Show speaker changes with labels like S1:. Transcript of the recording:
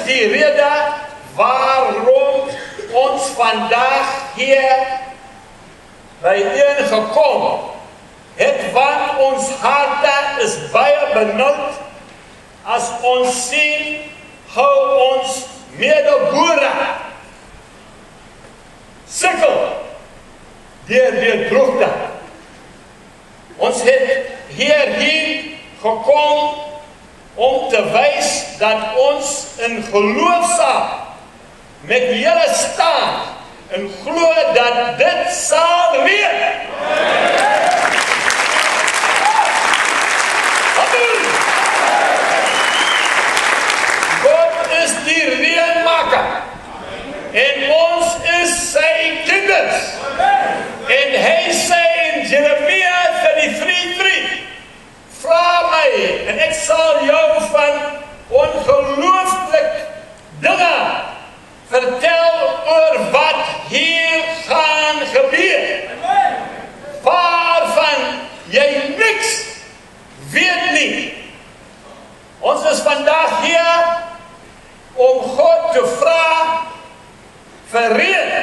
S1: die rede waarom ons vandaag hier bijeen gekom het, want ons harte is baie benoud as ons sien hoe ons medeboere sukkel deur droogte. Ons het hierheen gekom om te wys dat ons in geloofsaak met julle staan en glo dat dit sal reën. God is die reënmaker en ons is sy kinders. En hy sê in Jeremia 33:3, vra my en ek sal jou van ongelooflik dinge vertel oor wat hier gaan gebeur, waarvan jy niks weet nie. Ons is vandag hier om God te vra vir reën.